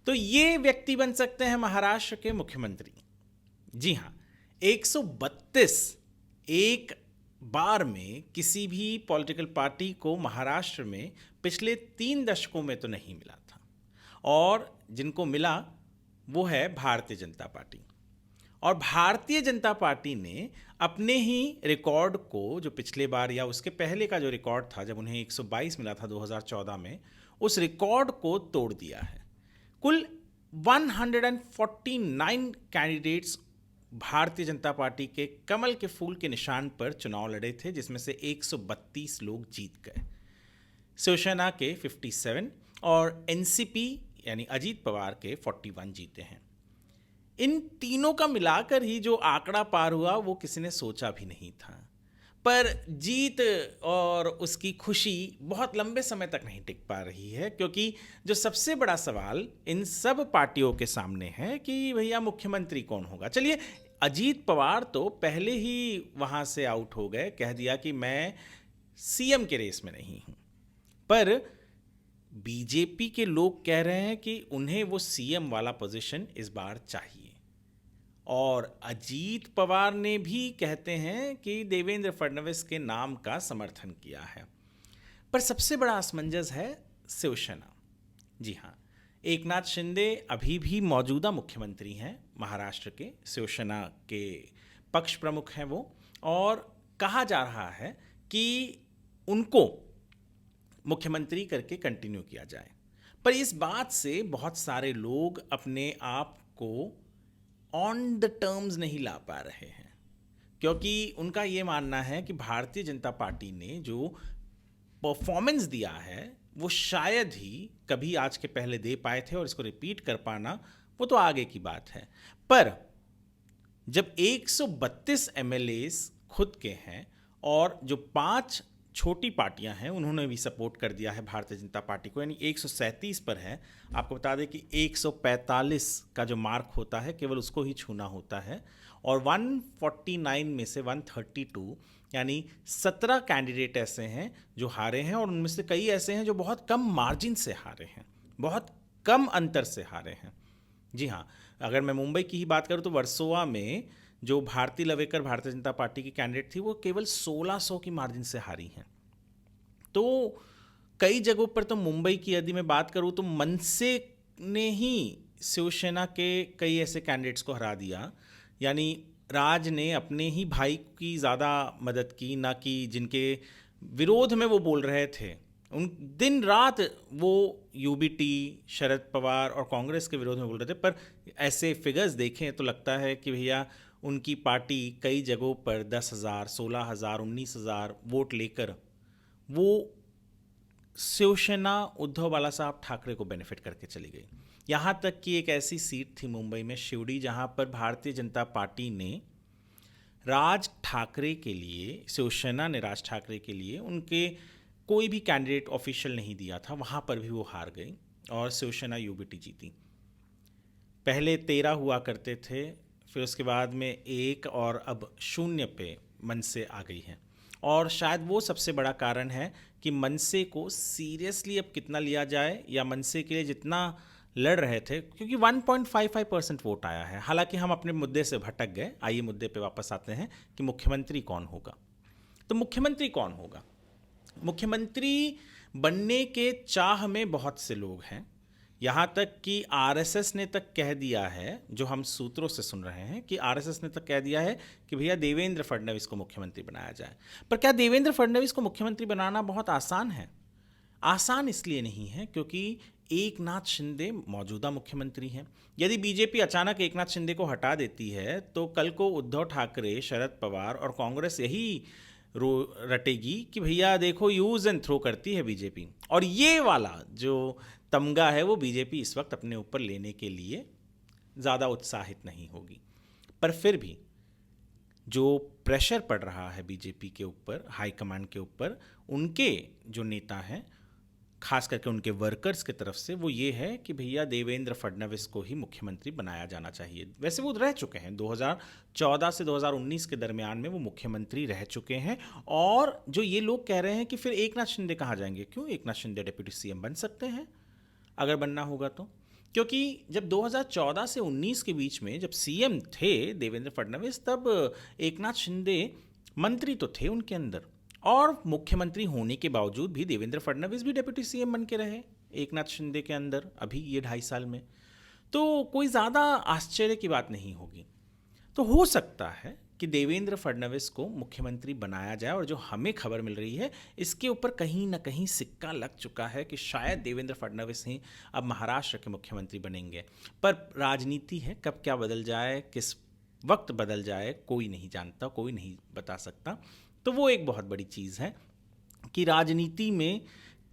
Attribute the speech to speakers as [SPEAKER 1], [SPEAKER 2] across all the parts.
[SPEAKER 1] तो ये व्यक्ति बन सकते हैं महाराष्ट्र के मुख्यमंत्री। जी हाँ, 132 एक बार में किसी भी पॉलिटिकल पार्टी को महाराष्ट्र में पिछले 3 दशकों में तो नहीं मिला था, और जिनको मिला वो है भारतीय जनता पार्टी। और भारतीय जनता पार्टी ने अपने ही रिकॉर्ड को, जो पिछले बार या उसके पहले का जो रिकॉर्ड था जब उन्हें 122 मिला था 2014 में, उस रिकॉर्ड को तोड़ दिया है। कुल 149 कैंडिडेट्स भारतीय जनता पार्टी के कमल के फूल के निशान पर चुनाव लड़े थे, जिसमें से 132 लोग जीत गए। शिवसेना के 57 और एनसीपी यानी अजीत पवार के 41 जीते हैं। इन तीनों का मिलाकर ही जो आंकड़ा पार हुआ वो किसी ने सोचा भी नहीं था। पर जीत और उसकी खुशी बहुत लंबे समय तक नहीं टिक पा रही है, क्योंकि जो सबसे बड़ा सवाल इन सब पार्टियों के सामने है कि भैया मुख्यमंत्री कौन होगा। चलिए, अजीत पवार तो पहले ही वहाँ से आउट हो गए, कह दिया कि मैं सीएम के रेस में नहीं हूँ। पर बीजेपी के लोग कह रहे हैं कि उन्हें वो सीएम वाला पोजीशन इस बार चाहिए, और अजीत पवार ने भी कहते हैं कि देवेंद्र फडणवीस के नाम का समर्थन किया है। पर सबसे बड़ा असमंजस है शिवसेना। जी हाँ, एकनाथ शिंदे अभी भी मौजूदा मुख्यमंत्री हैं महाराष्ट्र के, शिवसेना के पक्ष प्रमुख हैं वो, और कहा जा रहा है कि उनको मुख्यमंत्री करके कंटिन्यू किया जाए। पर इस बात से बहुत सारे लोग अपने आप को ऑन द टर्म्स नहीं ला पा रहे हैं, क्योंकि उनका ये मानना है कि भारतीय जनता पार्टी ने जो परफॉर्मेंस दिया है वो शायद ही कभी आज के पहले दे पाए थे, और इसको रिपीट कर पाना वो तो आगे की बात है। पर जब 132 एमएलएस खुद के हैं और जो 5 छोटी पार्टियां हैं उन्होंने भी सपोर्ट कर दिया है भारतीय जनता पार्टी को, यानी 137 पर है। आपको बता दें कि 145 का जो मार्क होता है केवल उसको ही छूना होता है, और 149 में से 132 यानी 17 कैंडिडेट ऐसे हैं जो हारे हैं, और उनमें से कई ऐसे हैं जो बहुत कम मार्जिन से हारे हैं, बहुत कम अंतर से हारे हैं। जी हाँ, अगर मैं मुंबई की ही बात करूँ तो वर्सोवा में जो भारती लवेकर भारतीय जनता पार्टी की कैंडिडेट थी वो केवल 1600 की मार्जिन से हारी हैं। तो कई जगहों पर, तो मुंबई की यदि मैं बात करूँ तो मनसे ने ही शिवसेना के कई ऐसे कैंडिडेट्स को हरा दिया, यानी राज ने अपने ही भाई की ज़्यादा मदद की, ना कि जिनके विरोध में वो बोल रहे थे। उन दिन रात वो यूबीटी, शरद पवार और कांग्रेस के विरोध में बोल रहे थे। पर ऐसे फिगर्स देखें तो लगता है कि भैया उनकी पार्टी कई जगहों पर 10,000, 16,000, 19,000 वोट लेकर वो शिवसेना उद्धव बाला साहब ठाकरे को बेनिफिट करके चली गई। यहाँ तक कि एक ऐसी सीट थी मुंबई में शिवड़ी, जहाँ पर भारतीय जनता पार्टी ने राज ठाकरे के लिए, शिवसेना ने राज ठाकरे के लिए उनके कोई भी कैंडिडेट ऑफिशियल नहीं दिया था, वहाँ पर भी वो हार गई और शिवसेना यूबीटी जीती। पहले 13 हुआ करते थे, फिर उसके बाद में 1 और अब 0 पे मनसे आ गई है। और शायद वो सबसे बड़ा कारण है कि मनसे को सीरियसली अब कितना लिया जाए, या मनसे के लिए जितना लड़ रहे थे, क्योंकि 1.55% वोट आया है। हालांकि हम अपने मुद्दे से भटक गए, आइए मुद्दे पे वापस आते हैं कि मुख्यमंत्री कौन होगा। तो मुख्यमंत्री कौन होगा? मुख्यमंत्री बनने के चाह में बहुत से लोग हैं, यहाँ तक कि आरएसएस ने तक कह दिया है, जो हम सूत्रों से सुन रहे हैं कि आरएसएस ने तक कह दिया है कि भैया देवेंद्र फडणवीस को मुख्यमंत्री बनाया जाए। पर क्या देवेंद्र फडणवीस को मुख्यमंत्री बनाना बहुत आसान है? आसान इसलिए नहीं है क्योंकि एकनाथ शिंदे मौजूदा मुख्यमंत्री हैं। यदि बीजेपी अचानक एकनाथ शिंदे को हटा देती है तो कल को उद्धव ठाकरे, शरद पवार और कांग्रेस यही रटेगी कि भैया देखो यूज एंड थ्रो करती है बीजेपी, और ये वाला जो तमगा है वो बीजेपी इस वक्त अपने ऊपर लेने के लिए ज़्यादा उत्साहित नहीं होगी। पर फिर भी जो प्रेशर पड़ रहा है बीजेपी के ऊपर, हाईकमांड के ऊपर, उनके जो नेता हैं, खास करके उनके वर्कर्स की तरफ से, वो ये है कि भैया देवेंद्र फडणवीस को ही मुख्यमंत्री बनाया जाना चाहिए। वैसे वो रह चुके हैं, 2014 से 2019 के दरमियान में वो मुख्यमंत्री रह चुके हैं। और जो ये लोग कह रहे हैं कि फिर एकनाथ शिंदे कहाँ जाएंगे, क्यों? एकनाथ शिंदे डिप्टी सीएम बन सकते हैं अगर बनना होगा तो। क्योंकि जब 2014 से 19 के बीच में जब सीएम थे देवेंद्र फडणवीस, तब एकनाथ शिंदे मंत्री तो थे उनके अंदर, और मुख्यमंत्री होने के बावजूद भी देवेंद्र फडणवीस भी डिप्टी सीएम बन के रहे एकनाथ शिंदे के अंदर अभी ये 2.5 साल में। तो कोई ज़्यादा आश्चर्य की बात नहीं होगी। तो हो सकता है कि देवेंद्र फडणवीस को मुख्यमंत्री बनाया जाए, और जो हमें खबर मिल रही है इसके ऊपर कहीं ना कहीं सिक्का लग चुका है कि शायद देवेंद्र फडणवीस ही अब महाराष्ट्र के मुख्यमंत्री बनेंगे। पर राजनीति है, कब क्या बदल जाए, किस वक्त बदल जाए, कोई नहीं जानता, कोई नहीं बता सकता। तो वो एक बहुत बड़ी चीज़ है कि राजनीति में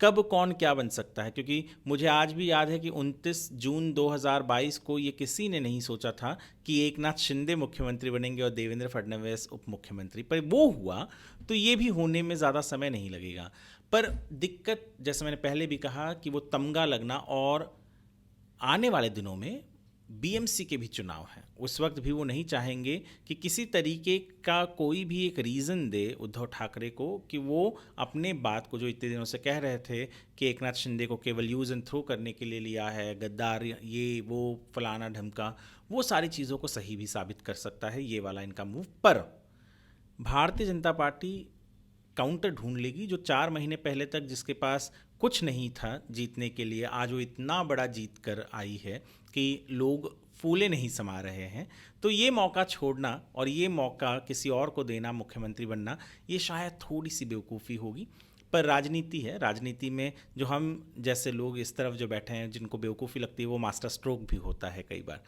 [SPEAKER 1] कब कौन क्या बन सकता है। क्योंकि मुझे आज भी याद है कि 29 जून 2022 को ये किसी ने नहीं सोचा था कि एकनाथ शिंदे मुख्यमंत्री बनेंगे और देवेंद्र फडणवीस उप मुख्यमंत्री, पर वो हुआ। तो ये भी होने में ज़्यादा समय नहीं लगेगा। पर दिक्कत, जैसे मैंने पहले भी कहा, कि वो तमगा लगना, और आने वाले दिनों में बीएमसी के भी चुनाव हैं, उस वक्त भी वो नहीं चाहेंगे कि किसी तरीके का कोई भी एक रीज़न दे उद्धव ठाकरे को कि वो अपने बात को, जो इतने दिनों से कह रहे थे कि एकनाथ शिंदे को केवल यूज़ एंड थ्रो करने के लिए लिया है, गद्दार, ये वो फलाना ढमका, वो सारी चीज़ों को सही भी साबित कर सकता है ये वाला इनका मूव। पर भारतीय जनता पार्टी काउंटर ढूंढ लेगी। जो 4 महीने पहले तक जिसके पास कुछ नहीं था जीतने के लिए, आज वो इतना बड़ा जीत कर आई है कि लोग फूले नहीं समा रहे हैं। तो ये मौका छोड़ना और ये मौका किसी और को देना, मुख्यमंत्री बनना, ये शायद थोड़ी सी बेवकूफ़ी होगी। पर राजनीति है, राजनीति में जो हम जैसे लोग इस तरफ जो बैठे हैं जिनको बेवकूफ़ी लगती है, वो मास्टर स्ट्रोक भी होता है कई बार।